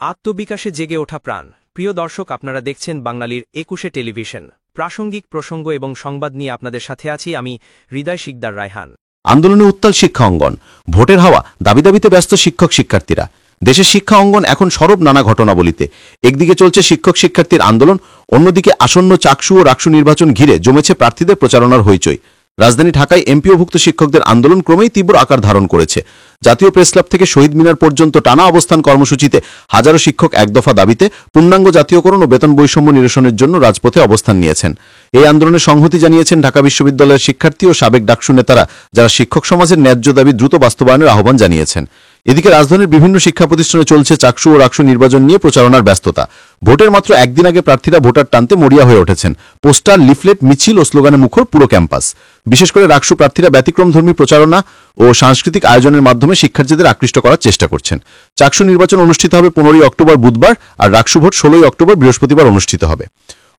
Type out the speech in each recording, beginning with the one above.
আত্মবিকাশে জেগে ওঠা প্রাণ। প্রিয় দর্শক, আপনারা দেখছেন বাংলালির ২১শে টেলিভিশন। প্রাসঙ্গিক প্রসঙ্গ এবং সংবাদ নিয়ে আপনাদের সাথে আছি আমি হৃদয় শিকদার রায়হান। আন্দোলনে উত্তাল শিক্ষা অঙ্গন, ভোটের হাওয়া, দাবিতে ব্যস্ত শিক্ষক শিক্ষার্থীরা। দেশের শিক্ষা অঙ্গন এখন সরব নানা ঘটনাবলিতে। একদিকে চলছে শিক্ষক শিক্ষার্থীর আন্দোলন, অন্যদিকে আসন্ন চাকসু ও রাকসু নির্বাচন ঘিরে জমেছে প্রার্থীদের প্রচারণার হইচই। রাজধানী ঢাকায় এমপিওভুক্ত শিক্ষকদের আন্দোলন ক্রমেই তীব্র আকার ধারণ করেছে। জাতীয় প্রেসক্লাব থেকে শহীদ মিনার পর্যন্ত টানা অবস্থান কর্মসূচিতে হাজারো শিক্ষক এক দফা দাবিতে পূর্ণাঙ্গ জাতীয়করণ ও বেতন বৈষম্য নিরসনের জন্য রাজপথে অবস্থান নিয়েছেন। এই আন্দোলনে সংহতি জানিয়েছেন ঢাকা বিশ্ববিদ্যালয়ের শিক্ষার্থী ও সাবেক ডাকসু নেতারা, যারা শিক্ষক সমাজের ন্যায্য দাবি দ্রুত বাস্তবায়নের আহ্বান জানিয়েছেন। এদিকে রাজধানীর বিভিন্ন শিক্ষা প্রতিষ্ঠানে চলছে চাকসু ও রাকসু নির্বাচন নিয়ে প্রচারণার ব্যস্ততা। ভোটের মাত্র একদিন আগে প্রার্থীরা ভোটার টানতে মরিয়া হয়ে উঠেছেন। পোস্টার, লিফলেট, মিছিল ও স্লোগানে মুখর পুরো ক্যাম্পাস। বিশেষ করে রাকসু প্রার্থীরা ব্যতিক্রমধর্মী প্রচারণা ও সাংস্কৃতিক আয়োজনের মাধ্যমে শিক্ষার্থীদের আকৃষ্ট করার চেষ্টা করছেন। চাকসু নির্বাচন অনুষ্ঠিত হবে 15 অক্টোবর বুধবার, আর রাকসু ভোট 16 অক্টোবর বৃহস্পতিবার অনুষ্ঠিত হবে।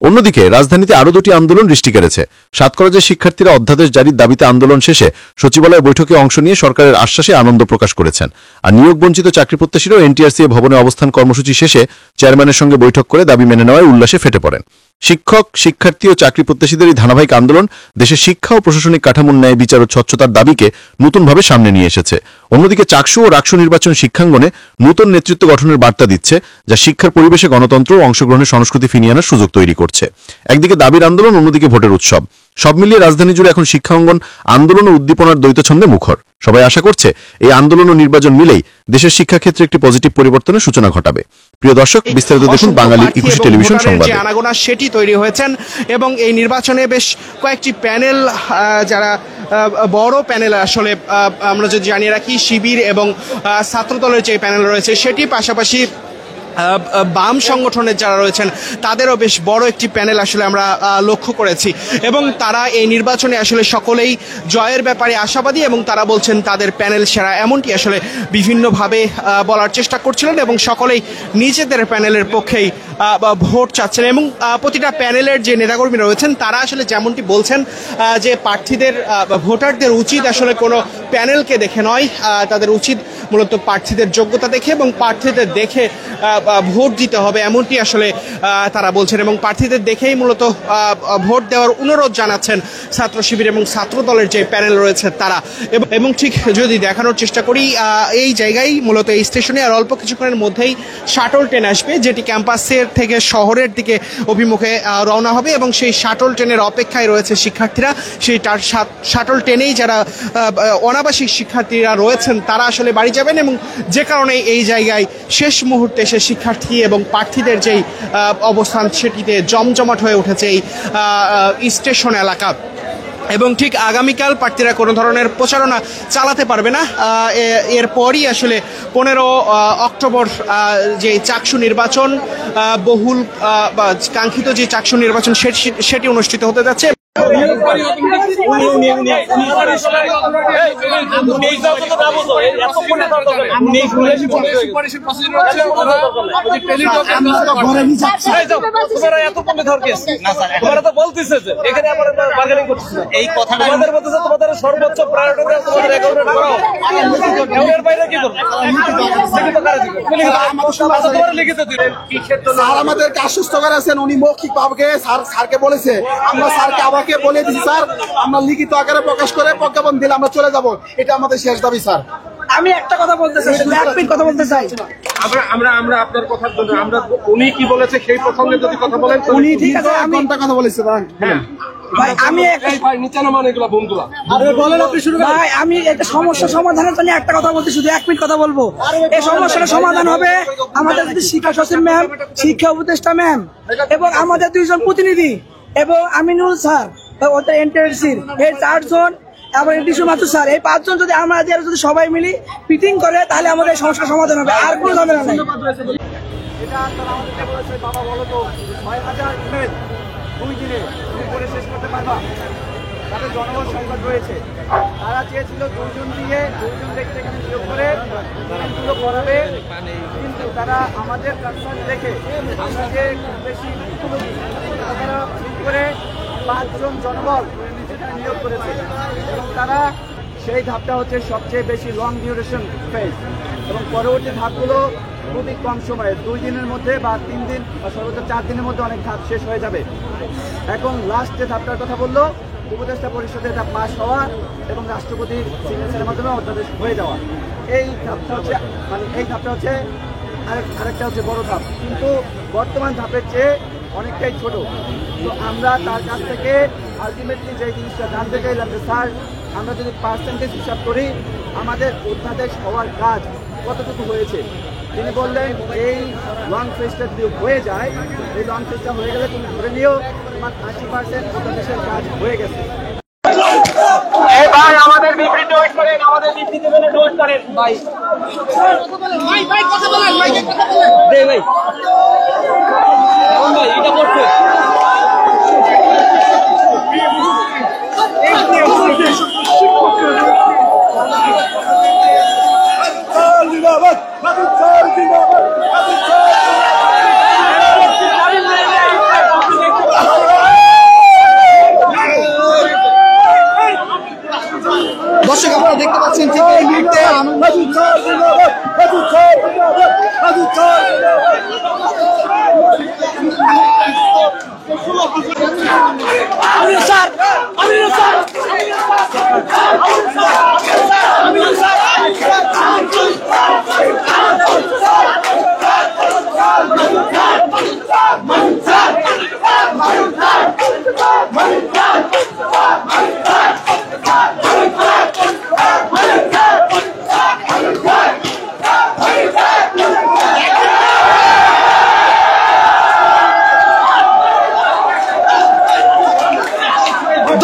অন্যদিকে রাজধানীতে আরও দুটি আন্দোলন দৃষ্টি কেড়েছে। 7 কলেজের শিক্ষার্থীরা অধ্যাদেশ জারির দাবিতে আন্দোলন শেষে সচিবালয় বৈঠকে অংশ নিয়ে সরকারের আশ্বাসে আনন্দ প্রকাশ করেছেন। আর নিয়োগ বঞ্চিত চাকরি প্রত্যাশীরাও এনটিআরসিএ ভবনে অবস্থান কর্মসূচি শেষে চেয়ারম্যানের সঙ্গে বৈঠক করে দাবি মেনে নেওয়ায় উল্লাসে ফেটে পড়েন। শিক্ষক, শিক্ষার্থী ও চাকরি প্রত্যাশীদের এই ধারাবাহিক আন্দোলন দেশের শিক্ষা ও প্রশাসনিক কাঠামোর ন্যায় বিচার ও স্বচ্ছতার দাবিকে নতুনভাবে সামনে নিয়ে এসেছে। অন্যদিকে চাকসু ও রাকসু নির্বাচন শিক্ষাঙ্গনে নতুন নেতৃত্ব গঠনের বার্তা দিচ্ছে, যা শিক্ষার পরিবেশে গণতন্ত্র ও অংশগ্রহণের সংস্কৃতি ফিরিয়ে আনার সুযোগ তৈরি করছে। একদিকে দাবির আন্দোলন, অন্যদিকে ভোটের উৎসব। সব মিলিয়ে রাজধানী জুড়ে এখন শিক্ষা অঙ্গন আন্দোলন ও উদ্দীপনার দ্বৈত ছন্দে মুখর। সবাই আশা করছে এই আন্দোলন ও নির্বাচন মিলেই দেশের শিক্ষাক্ষেত্রে একটি পজিটিভ পরিবর্তনের সূচনা ঘটাবে। প্রিয় দর্শক, বিস্তারিত দেখুন বাঙালির ২১ টেলিভিশন সংবাদে। যে আনাগোনা সেটি তৈরি হয়েছেন এবং এই নির্বাচনে বেশ কয়েকটি প্যানেল, যারা বড় প্যানেল, আসলে আমরা যদি জানিয়ে রাখি শিবির এবং ছাত্রদলের যে প্যানেল রয়েছে সেটি, পাশাপাশি বাম সংগঠনের যারা রয়েছেন তাদেরও বেশ বড় একটি প্যানেল আসলে আমরা লক্ষ্য করেছি এবং তারা এই নির্বাচনে আসলে সকলেই জয়ের ব্যাপারে আশাবাদী এবং তারা বলছেন তাদের প্যানেল সেরা, এমনটি আসলে বিভিন্নভাবে বলার চেষ্টা করছিলেন এবং সকলেই নিজেদের প্যানেলের পক্ষেই ভোট চাচ্ছেন। এবং প্রতিটা প্যানেলের যে নেতাকর্মী রয়েছেন তারা আসলে যেমনটি বলছেন যে প্রার্থীদের, ভোটারদের উচিত আসলে কোনো প্যানেলকে দেখে নয়, তাদের উচিত মূলত প্রার্থীদের যোগ্যতা দেখে এবং প্রার্থীদের দেখে ভোট দিতে হবে, এমনটি আসলে তারা বলছেন এবং প্রার্থীদের দেখেই মূলত ভোট দেওয়ার অনুরোধ জানাচ্ছেন ছাত্র শিবির এবং ছাত্র দলের যে প্যানেল রয়েছে তারা। এবং ঠিক যদি দেখানোর চেষ্টা করি, এই জায়গায় মূলত এই স্টেশনে আর অল্প কিছুক্ষণের মধ্যেই শাটল ট্রেন আসবে, যেটি ক্যাম্পাসের থেকে শহরের দিকে অভিমুখে রওনা হবে এবং সেই শাটল ট্রেনের অপেক্ষায় রয়েছে শিক্ষার্থীরা। সেই শাটল ট্রেনেই যারা অনাবাসিক শিক্ষার্থীরা রয়েছেন তারা আসলে বাড়ি যাবেন এবং যে কারণে এই জায়গায় শেষ মুহূর্তে এসে শিক্ষার্থী এবং প্রার্থীদের যেই অবস্থান সেটিতে জমজমাট হয়ে উঠেছে এই স্টেশন এলাকা। এবং ঠিক আগামীকাল প্রার্থীরা কোনো ধরনের প্রচারণা চালাতে পারবে না। এরপরই আসলে 15 অক্টোবর যে চাকসু নির্বাচন, বহুল কাঙ্ক্ষিত যে চাকসু নির্বাচন সেটি অনুষ্ঠিত হতে যাচ্ছে। এই কথা সর্বোচ্চ আমাদেরকে আশ্বস্ত করেছেন, উনি মৌখিক ভাবে স্যারকে বলেছে, আমরা স্যারকে আমাকে বলে দিচ্ছি স্যার আমরা লিখিত আকারে প্রকাশ করে প্রজ্ঞাপন দিলে আমরা চলে যাব, এটা আমাদের শেষ দাবি স্যার। আমি একটা কথা বলতে চাই, এক মিনিট কথা বলতে চাই। আমরা আপনার কথার জন্য আমরা উনি কি বলেছে সেই প্রসঙ্গে যদি কথা বলেন। উনি ঠিক আছে, আমি ঘন্টা কথা বলেছি ভাই, আমি নিচে নামান এগুলা বন্ধুরা। ভাই আমি একটা সমস্যা সমাধানের জন্য একটা কথা বলতে, শুধু 1 মিনিট কথা বলবো। এই সমস্যাটা সমাধান হবে আমাদের যদি শিক্ষা সচিব ম্যাম, শিক্ষা উপদেষ্টা ম্যাম এবং আমাদের 2 জন প্রতিনিধি এবং আমিনুল স্যার ওদের এনটিআরসির এই 4 জন এবং ডিসু মাথুর স্যার, এই 5 জন যদি আমরা যদি সবাই মিলি ফিটিং করে তাহলে আমাদের সমস্যার সমাধান হবে, আর কোনো ঝামেলা নেই। এটা তারা আমাদেরকে বলেছে, বাবা বলো তো 6000 ইমেল 2 দিনে তুমি করে শেষ করতে পারবা? তাদের জনগণ সংকট রয়েছে, তারা চেয়েছিল 2 জন দিয়ে 2 জন দেখতে এখানে নিয়োগ করে ইমেলগুলো করাবে, কিন্তু তারা আমাদের কনসার্ন দেখে আমরা যে বেশি তারা ঠিক করে 5 জন জনবল সেখানে নিয়োগ করেছে এবং তারা সেই ধাপটা হচ্ছে সবচেয়ে বেশি লং ডিউরেশন ফেজ, এবং পরবর্তী ধাপগুলো খুবই কম সময়ে 2 দিনের মধ্যে বা 3 দিন বা সর্বোচ্চ 4 দিনের মধ্যে অনেক ধাপ শেষ হয়ে যাবে। এখন লাস্ট যে ধাপটার কথা বললো, উপদেষ্টা পরিষদে এটা পাস হওয়া এবং রাষ্ট্রপতির সিগনেচারের মাধ্যমে অধ্যাদেশ হয়ে যাওয়া, এই ধাপটা হচ্ছে আরেকটা হচ্ছে বড় ধাপ, কিন্তু বর্তমান ধাপের চেয়ে অনেকটাই ছোট। তো আমরা তার কাছ থেকে আলটিমেটলি যে জিনিসটা জানতে চাইলাম যে স্যার, আমরা যদি পার্সেন্টেজ হিসাব করি আমাদের অধ্যাদেশ হওয়ার কাজ কতটুকু হয়েছে, তিনি বললেন এই লং ফেজটা যদি হয়ে যায়, এই লং ফেজটা হয়ে গেলে তুমি ধরে নিও তোমার 80% অধ্যাদেশের কাজ হয়ে গেছে। ভাই আমাদের বিবৃতি ওয়েট করেন, আমাদের বিবৃতি জন্য ওয়েট করেন ভাই। কথা বলেন ভাই, কথা বলেন দে ভাই। কোন ভাই এটা করতে জিন্দাবাদ জিন্দাবাদ জিন্দাবাদ। দর্শক আপনারা দেখতে পাচ্ছেন ঠিক এই মুহূর্তে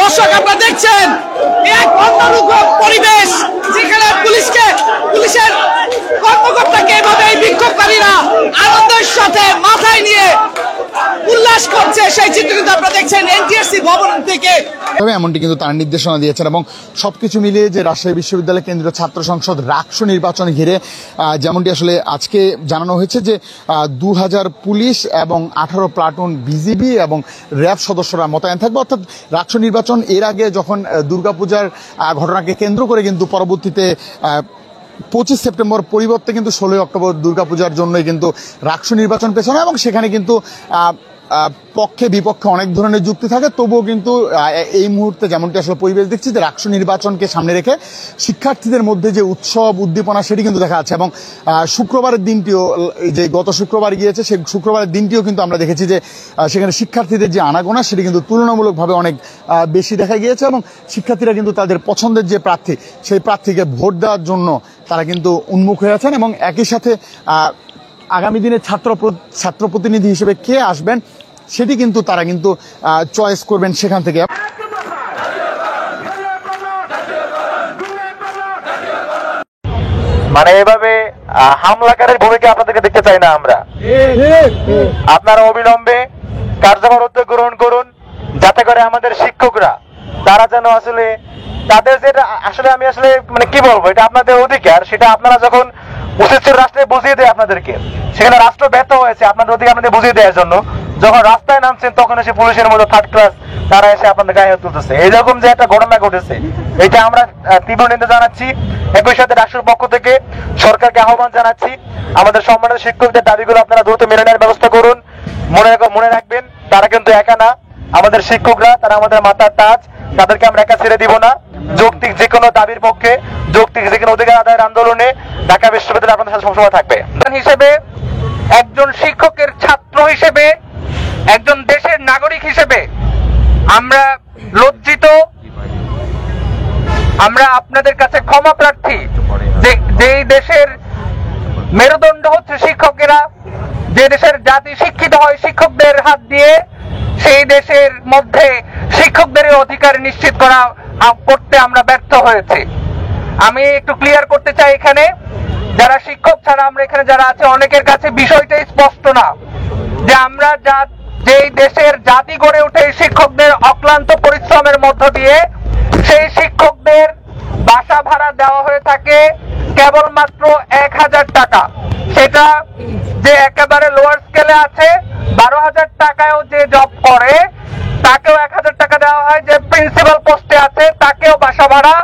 দর্শক আপনারা দেখছেন এক অন্যরকম পরিবেশ, যেখানে পুলিশের কর্মকর্তাকে এভাবে এই বিক্ষোভকারীরা আনন্দের সাথে মাথায় নিয়ে উল্লাস করছে, সেই চিত্র কিন্তু আপনারা দেখছেন এনটিআরসি ভবন থেকে। তবে এমনটি কিন্তু তার নির্দেশনা দিয়েছেন, এবং সবকিছু মিলিয়ে যে রাজশাহী বিশ্ববিদ্যালয় কেন্দ্রীয় ছাত্র সংসদ রাকসু নির্বাচন ঘিরে যেমনটি আসলে আজকে জানানো হয়েছে যে 2000 পুলিশ এবং 18 প্লাটুন বিজিবি এবং র্যাব সদস্যরা মোতায়েন থাকবে। অর্থাৎ রাকসু নির্বাচন এর আগে যখন দুর্গাপূজার ঘটনাকে কেন্দ্র করে কিন্তু পরবর্তীতে 25 সেপ্টেম্বর পরিবর্তে কিন্তু 16 অক্টোবর দুর্গাপূজার জন্যই কিন্তু রাকসু নির্বাচন পেছনে, এবং সেখানে কিন্তু পক্ষে বিপক্ষে অনেক ধরনের যুক্তি থাকে, তবুও কিন্তু এই মুহূর্তে যেমনটি আসলে পরিবেশ দেখছি যে রাকসু নির্বাচনকে সামনে রেখে শিক্ষার্থীদের মধ্যে যে উৎসব উদ্দীপনা সেটি কিন্তু দেখা যাচ্ছে। এবং শুক্রবারের দিনটিও, যে গত শুক্রবার গিয়েছে সেই শুক্রবারের দিনটিও কিন্তু আমরা দেখেছি যে সেখানে শিক্ষার্থীদের যে আনাগোনা সেটি কিন্তু তুলনামূলকভাবে অনেক বেশি দেখা গিয়েছে, এবং শিক্ষার্থীরা কিন্তু তাদের পছন্দের যে প্রার্থী সেই প্রার্থীকে ভোট দেওয়ার জন্য তারা কিন্তু উন্মুখ হয়ে আছেন, এবং একই সাথে আগামী দিনে ছাত্র প্রতিনিধি হিসেবে কে আসবেন সেটি কিন্তু তারা কিন্তু চয়েস করবেন সেখান থেকে। মানে এভাবে হামলাকারীর ভূমিকা আপনাদেরকে দেখতে চাই না আমরা। আপনারা অবিলম্বে কার্যকর উদ্যোগ গ্রহণ করুন, যাতে করে আমাদের শিক্ষকরা তারা যেন আসলে তাদের যেটা আসলে আমি আসলে মানে কি বলবো, এটা আপনাদের অধিকার, সেটা আপনারা যখন উচিত রাষ্ট্রে বুঝিয়ে দেয় আপনাদেরকে, সেখানে রাষ্ট্র ব্যর্থ হয়েছে আপনাদের অধিকার আপনাদের বুঝিয়ে দেওয়ার জন্য। যখন রাস্তায় নামছেন তখন এসে পুলিশের মতো থার্ড ক্লাস তারা এসে আপনাদের গায়ে হাত তুলতেছে। এইরকম যে একটা ঘটনা ঘটেছে, এটা আমরা তীব্র নিন্দা জানাচ্ছি। একই সাথে রাষ্ট্রের পক্ষ থেকে সরকারকে আহ্বান জানাচ্ছি, আমাদের সম্মানিত শিক্ষকদের দাবিগুলো আপনারা দ্রুত মেনে নেওয়ার ব্যবস্থা করুন। মনে রাখবেন তারা কিন্তু একা না, আমাদের শিক্ষকরা তারা আমাদের মাথার তাজ, তাদেরকে আমরা একা ছেড়ে দিব না। যৌক্তিক যে কোনো দাবির পক্ষে, যৌক্তিক যে কোনো অধিকার আদায়ের আন্দোলনে ঢাকা বিশ্ববিদ্যালয় আপনাদের সাথে সবসময় থাকবে। হিসেবে, একজন শিক্ষকের ছাত্র হিসেবে, একজন দেশের নাগরিক হিসেবে আমরা লজ্জিত, আমরা আপনাদের কাছে ক্ষমা প্রার্থী। যেই দেশের মেরুদণ্ড হচ্ছে শিক্ষকেরা, যে দেশের জাতি শিক্ষিত হয় শিক্ষকদের হাত দিয়ে, সেই দেশের মধ্যে শিক্ষকদের অধিকার নিশ্চিত করতে আমরা ব্যর্থ হয়েছি। আমি একটু ক্লিয়ার করতে চাই, এখানে যারা শিক্ষক ছাড়া আমরা এখানে যারা আছে অনেকের কাছে বিষয়টাই স্পষ্ট না যে আমরা যেই দেশের জাতি গড়ে ওঠে শিক্ষকদের অক্লান্ত পরিশ্রমের মধ্য দিয়ে, সেই শিক্ষকদের বাসা ভাড়া দেওয়া হয়ে থাকে কেবলমাত্র 1000 টাকা। সেটা যে একেবারে লোয়ার স্কেলে আছে 12,000 টাকায়ও যে জব করে তাকেও 1000 টাকা টাকা দেওয়া হয়, যে প্রিন্সিপাল পোস্টে আছে তাকেও বাসা ভাড়া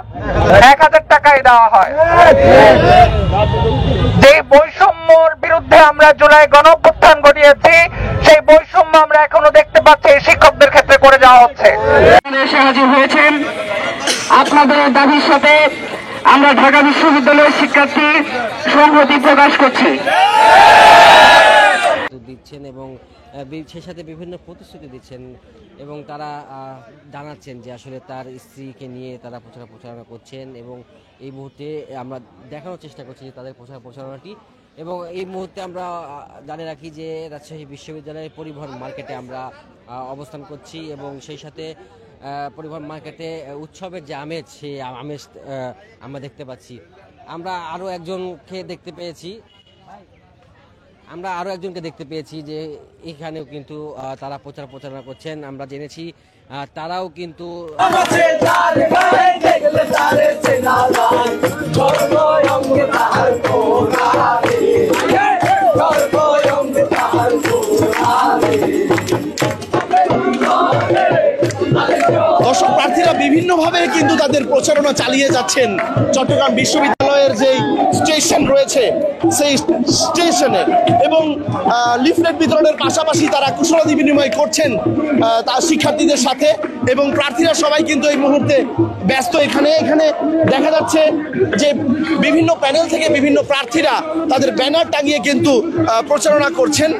1000 টাকাই দেওয়া হয়। যে বৈষম্যর বিরুদ্ধে আমরা জুলাই গণঅভ্যুত্থান ঘটিয়েছি, সেই বৈষম্য আমরা এখনো দেখতে পাচ্ছি এই শিক্ষকদের ক্ষেত্রে করে যাওয়া হচ্ছে। এসে হাজির হয়েছেন আপনাদের দাবির সাথে আমরা ঢাকা বিশ্ববিদ্যালয়ের শিক্ষার্থী সংহতি প্রকাশ করছি। দিচ্ছেন এবং সেই সাথে বিভিন্ন প্রতিশ্রুতি দিচ্ছেন এবং তারা জানাচ্ছেন যে আসলে তার স্ত্রীকে নিয়ে তারা প্রচারণা করছেন এবং এই মুহূর্তে আমরা দেখানোর চেষ্টা করছি যে তাদের প্রচারণাটি। এবং এই মুহূর্তে আমরা জানিয়ে রাখি যে রাজশাহী বিশ্ববিদ্যালয়ের পরিবহন মার্কেটে আমরা অবস্থান করছি এবং সেই সাথে পরিবহন মার্কেটে উৎসবের যে আমেজ, সেই আমেজ আমরা দেখতে পাচ্ছি। আমরা আরও একজনকে দেখতে পেয়েছি যে এখানেও কিন্তু তারা প্রচারণা করছেন। আমরা জেনেছি তারাও কিন্তু দর্শক, প্রার্থীরা বিভিন্নভাবে কিন্তু তাদের প্রচারণা চালিয়ে যাচ্ছেন। চট্টগ্রাম বিশ্ববিদ্যালয়ের যে স্টেশন রয়েছে সেই স্টেশনে এবং লিফলেট বিতরণের পাশাপাশি তারা কুশলাদি বিনিময় করছেন তার শিক্ষার্থীদের সাথে এবং প্রার্থীরা সবাই কিন্তু এই মুহূর্তে ব্যস্ত। এখানে দেখা যাচ্ছে যে বিভিন্ন প্যানেল থেকে বিভিন্ন প্রার্থীরা তাদের ব্যানার টাঙিয়ে কিন্তু প্রচারণা করছেন।